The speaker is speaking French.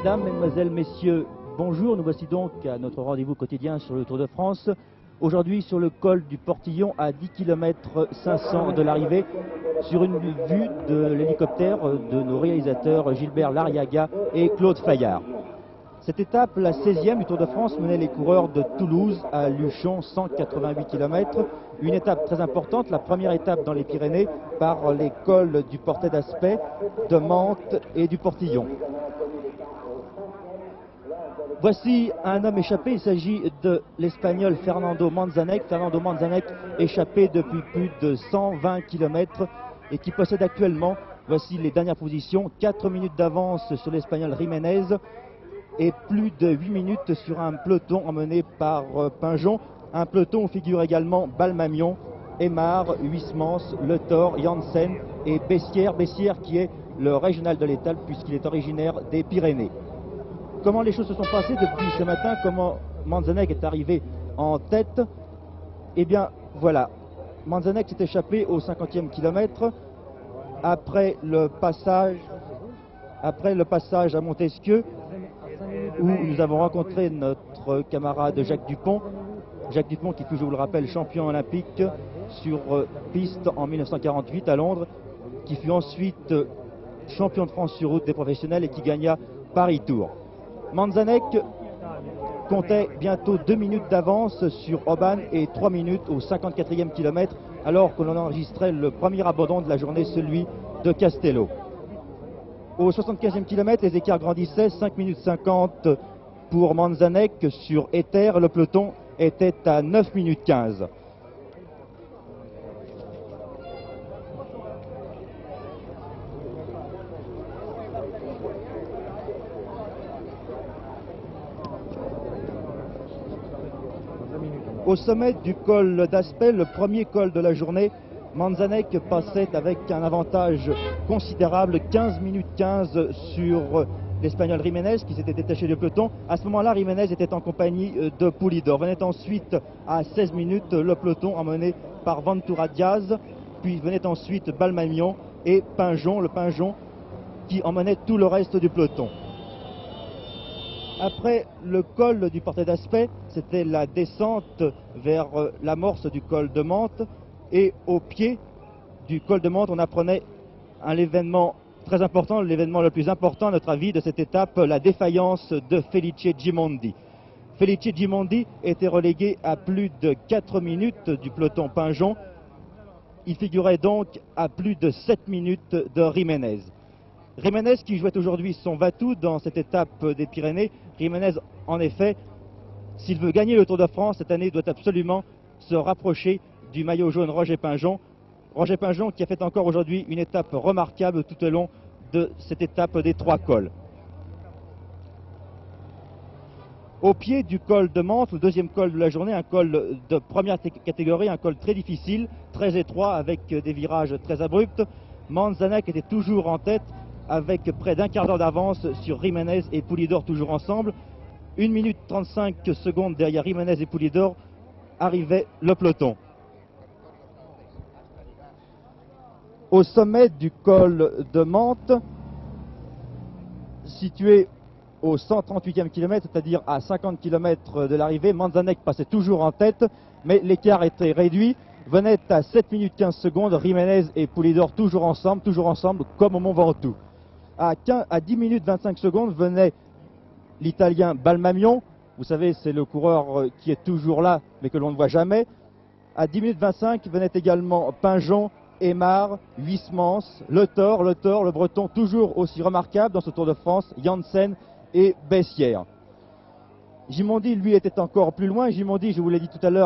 Mesdames, Mesdemoiselles, Messieurs, bonjour. Nous voici donc à notre rendez-vous quotidien sur le Tour de France. Aujourd'hui sur le col du Portillon à 10 km 500 de l'arrivée, sur une vue de l'hélicoptère de nos réalisateurs Gilbert Lariaga et Claude Fayard. Cette étape, la 16e du Tour de France, menait les coureurs de Toulouse à Luchon, 188 km. Une étape très importante, la première étape dans les Pyrénées par les cols du Portet d'Aspet, de Mantes et du Portillon. Voici un homme échappé, il s'agit de l'Espagnol Fernando Manzanek. Fernando Manzanek échappé depuis plus de 120 km et qui possède actuellement, voici les dernières positions, 4 minutes d'avance sur l'Espagnol Jiménez et plus de 8 minutes sur un peloton emmené par Pinjon. Un peloton où figurent également Balmamion, Aymar, Huysmans, Le Thor, Janssen et Bessières. Bessières qui est le régional de l'Étal puisqu'il est originaire des Pyrénées. Comment les choses se sont passées depuis ce matin, comment Manzanek est arrivé en tête? Eh bien voilà, Manzanek s'est échappé au 50e kilomètre après le passage à Montesquieu où nous avons rencontré notre camarade Jacques Dupont. Jacques Dupont qui fut, je vous le rappelle, champion olympique sur piste en 1948 à Londres, qui fut ensuite champion de France sur route des professionnels et qui gagna Paris-Tours. Manzanek comptait bientôt 2 minutes d'avance sur Oban et 3 minutes au 54e kilomètre, alors que l'on enregistrait le premier abandon de la journée, celui de Castello. Au 75e kilomètre, les écarts grandissaient, 5 minutes 50 pour Manzanek sur Ether, le peloton était à 9 minutes 15. Au sommet du col d'Aspet, le premier col de la journée, Manzanek passait avec un avantage considérable, 15 minutes 15 sur l'Espagnol Jiménez qui s'était détaché du peloton. À ce moment-là, Jiménez était en compagnie de Pulidor. Venait ensuite à 16 minutes le peloton emmené par Ventura Diaz, puis venait ensuite Balmamion et Pinjon, le Pinjon qui emmenait tout le reste du peloton. Après le col du Portet d'Aspet, c'était la descente vers l'amorce du col de Mantes. Et au pied du col de Mantes, on apprenait un événement très important, l'événement le plus important à notre avis de cette étape, la défaillance de Felice Gimondi. Felice Gimondi était relégué à plus de 4 minutes du peloton Pinjon. Il figurait donc à plus de 7 minutes de Jiménez. Jiménez qui jouait aujourd'hui son va-tout dans cette étape des Pyrénées. Jiménez, en effet, s'il veut gagner le Tour de France cette année, doit absolument se rapprocher du maillot jaune Roger Pinjon. Roger Pinjon qui a fait encore aujourd'hui une étape remarquable tout au long de cette étape des 3 cols. Au pied du col de Mantes, le deuxième col de la journée, un col de première catégorie, un col très difficile, très étroit avec des virages très abrupts. Manzanek était toujours en tête avec près d'un quart d'heure d'avance sur Jiménez et Pulidor toujours ensemble. 1 minute 35 secondes derrière Jiménez et Pulidor arrivait le peloton. Au sommet du col de Mantes, situé au 138e kilomètre, c'est-à-dire à 50 km de l'arrivée, Manzanek passait toujours en tête, mais l'écart était réduit, venait à 7 minutes 15 secondes, Jiménez et Pulidor toujours ensemble comme au Mont Ventoux. À 10 minutes 25 secondes venait l'Italien Balmamion, vous savez c'est le coureur qui est toujours là mais que l'on ne voit jamais. À 10 minutes 25 venait également Pinjon, Aymar, Huysmans, Le Thor, le Breton toujours aussi remarquable dans ce Tour de France, Janssen et Bessières. Gimondi lui était encore plus loin, Gimondi je vous l'ai dit tout à l'heure,